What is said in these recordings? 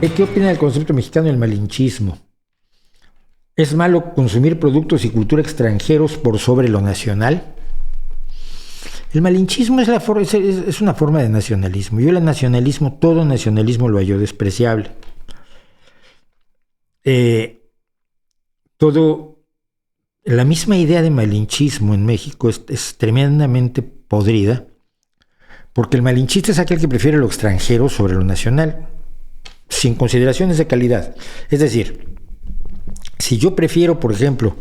¿Qué opina del concepto mexicano del malinchismo? ¿Es malo consumir productos y cultura extranjeros por sobre lo nacional? El malinchismo es una forma de nacionalismo. Yo el nacionalismo, todo nacionalismo lo hallo despreciable. La misma idea de malinchismo en México es tremendamente podrida, porque el malinchista es aquel que prefiere lo extranjero sobre lo nacional, sin consideraciones de calidad. Es decir, si yo prefiero, por ejemplo,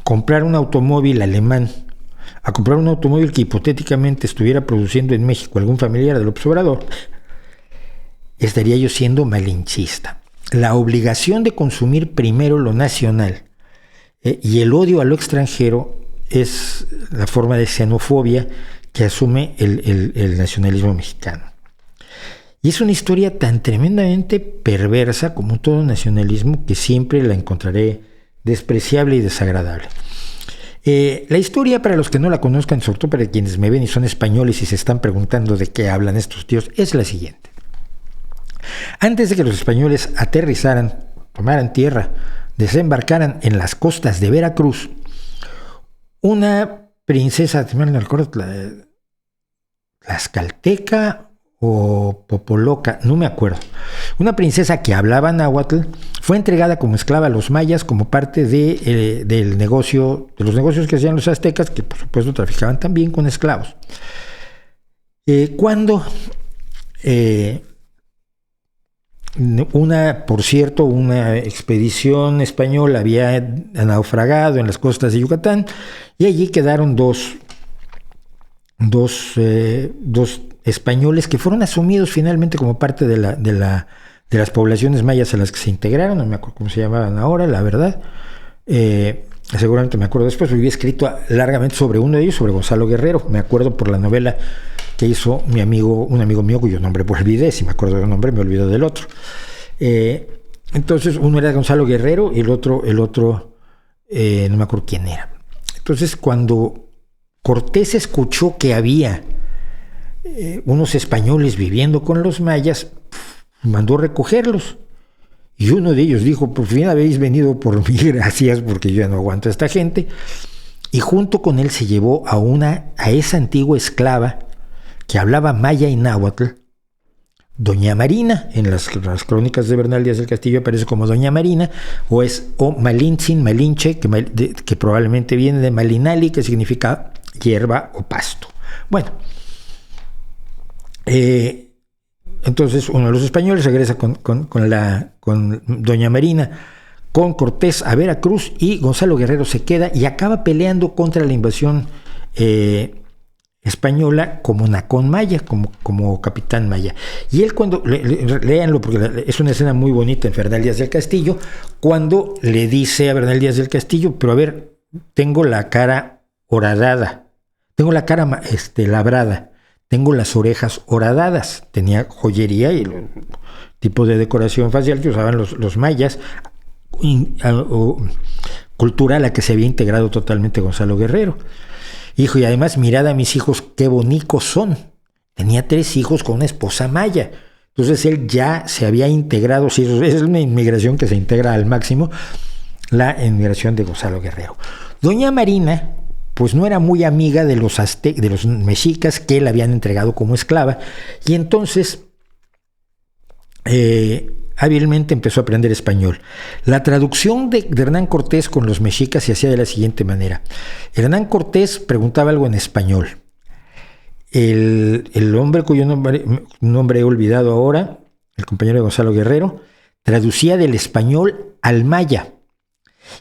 comprar un automóvil alemán a comprar un automóvil que hipotéticamente estuviera produciendo en México algún familiar de López Obrador, estaría yo siendo malinchista. La obligación de consumir primero lo nacional y el odio a lo extranjero es la forma de xenofobia que asume el nacionalismo mexicano. Y es una historia tan tremendamente perversa como todo nacionalismo que siempre la encontraré despreciable y desagradable. La historia, para los que no la conozcan, sobre todo para quienes me ven y son españoles y se están preguntando de qué hablan estos tíos, es la siguiente. Antes de que los españoles aterrizaran, tomaran tierra, desembarcaran en las costas de Veracruz, una princesa, no me acuerdo, Tlaxcalteca o Popoloca, no me acuerdo, una princesa que hablaba náhuatl, fue entregada como esclava a los mayas como parte de los negocios que hacían los aztecas, que por supuesto traficaban también con esclavos. Cuando una expedición española había naufragado en las costas de Yucatán, y allí quedaron dos españoles que fueron asumidos finalmente como parte de las poblaciones mayas a las que se integraron. No me acuerdo cómo se llamaban ahora, la verdad. Seguramente me acuerdo después, había escrito largamente sobre uno de ellos, sobre Gonzalo Guerrero. Me acuerdo por la novela que hizo un amigo mío cuyo nombre pues olvidé. Si me acuerdo del nombre, me olvido del otro. Entonces, uno era Gonzalo Guerrero y el otro no me acuerdo quién era. Entonces, cuando Cortés escuchó que había unos españoles viviendo con los mayas, mandó recogerlos. Y uno de ellos dijo: por fin habéis venido por mí, gracias, porque yo ya no aguanto a esta gente. Y junto con él se llevó a esa antigua esclava que hablaba maya y náhuatl, Doña Marina. En las crónicas de Bernal Díaz del Castillo aparece como Doña Marina, o Malintzin, Malinche, que probablemente viene de Malinali, que significa hierba o pasto. Bueno, entonces uno de los españoles regresa con Doña Marina, con Cortés a Veracruz, y Gonzalo Guerrero se queda y acaba peleando contra la invasión española como Nacón Maya, como capitán maya. Y él, cuando léanlo, porque es una escena muy bonita en Bernal Díaz del Castillo, cuando le dice a Bernal Díaz del Castillo: pero a ver, tengo la cara horadada, tengo la cara labrada, tengo las orejas horadadas. Tenía joyería y el tipo de decoración facial que usaban los mayas, cultura a la que se había integrado totalmente Gonzalo Guerrero. Hijo, y además, mirad a mis hijos, qué bonitos son. Tenía 3 hijos con una esposa maya. Entonces él ya se había integrado. Sí, es una inmigración que se integra al máximo, la inmigración de Gonzalo Guerrero. Doña Marina, pues no era muy amiga de los mexicas que le habían entregado como esclava, y entonces hábilmente empezó a aprender español. La traducción de Hernán Cortés con los mexicas se hacía de la siguiente manera. Hernán Cortés preguntaba algo en español. El hombre cuyo nombre he olvidado ahora, el compañero de Gonzalo Guerrero, traducía del español al maya.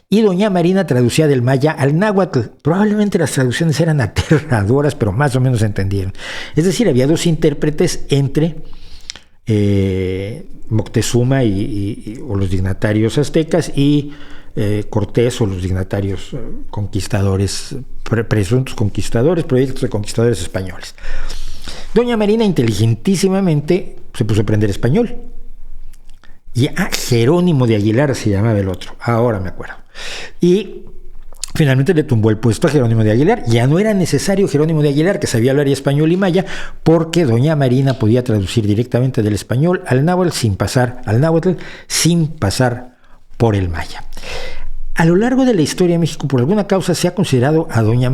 Y Doña Marina traducía del maya al náhuatl. Probablemente las traducciones eran aterradoras, pero más o menos se entendieron. Es decir, había 2 intérpretes entre Moctezuma o los dignatarios aztecas y Cortés o los dignatarios conquistadores, presuntos conquistadores, proyectos de conquistadores españoles. Doña Marina inteligentísimamente se puso a aprender español. Y Jerónimo de Aguilar se llamaba el otro, ahora me acuerdo. Y Finalmente le tumbó el puesto a Jerónimo de Aguilar. Ya no era necesario Jerónimo de Aguilar, que sabía hablar español y maya, porque doña Marina podía traducir directamente del español al náhuatl sin pasar por el maya. A lo largo de la historia de México, por alguna causa, se ha considerado a doña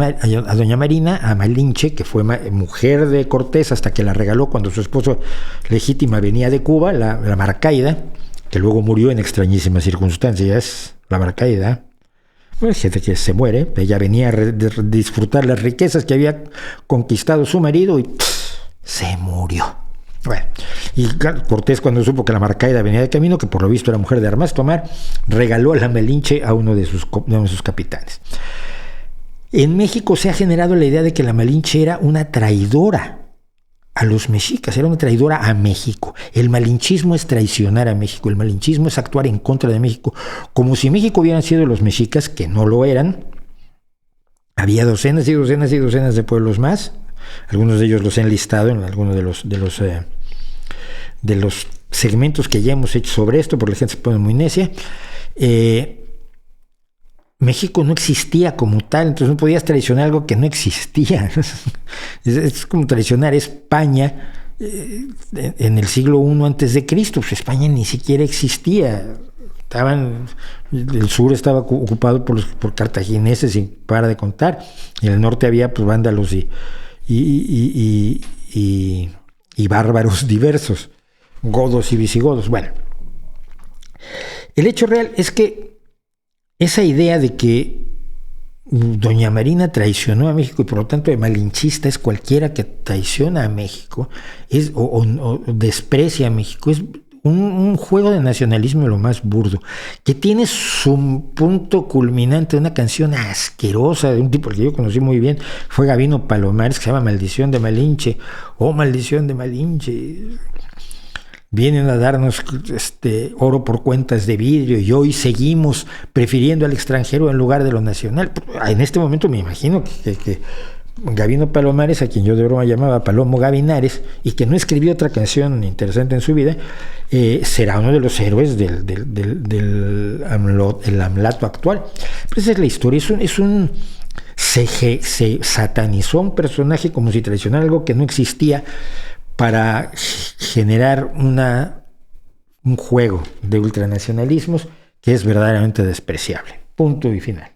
Marina, a Malinche, que fue mujer de Cortés hasta que la regaló cuando su esposo legítima venía de Cuba, la Marcaida, que luego murió en extrañísimas circunstancias, la Marcaida. Bueno, gente que se muere, ella venía a disfrutar las riquezas que había conquistado su marido y se murió. Bueno, y Cortés, cuando supo que la Marcaida venía de camino, que por lo visto era mujer de armas tomar, regaló a la Malinche a uno de sus capitanes. En México se ha generado la idea de que la Malinche era una traidora a los mexicas, era una traidora a México. El malinchismo es traicionar a México, el malinchismo es actuar en contra de México, como si México hubieran sido los mexicas, que no lo eran. Había docenas y docenas y docenas de pueblos más, algunos de ellos los he enlistado en algunos de los segmentos que ya hemos hecho sobre esto, porque la gente se pone muy necia. México no existía como tal, entonces no podías traicionar algo que no existía. Es como traicionar España en el siglo I antes de Cristo. Pues España ni siquiera existía. El sur estaba ocupado por cartagineses sin para de contar, y en el norte había pues vándalos y bárbaros diversos, godos y visigodos. Bueno, el hecho real es que esa idea de que doña Marina traicionó a México y por lo tanto de malinchista es cualquiera que traiciona a México o desprecia a México, es un juego de nacionalismo lo más burdo, que tiene su punto culminante, una canción asquerosa de un tipo que yo conocí muy bien, fue Gabino Palomares, que se llama Maldición de Malinche. Oh, maldición de Malinche, vienen a darnos oro por cuentas de vidrio y hoy seguimos prefiriendo al extranjero en lugar de lo nacional. En este momento me imagino que Gabino Palomares, a quien yo de broma llamaba Palomo Gavinares, y que no escribió otra canción interesante en su vida, será uno de los héroes del AMLATO actual. Pero esa es la historia, se satanizó un personaje como si traicionara algo que no existía, para generar un juego de ultranacionalismos que es verdaderamente despreciable. Punto y final.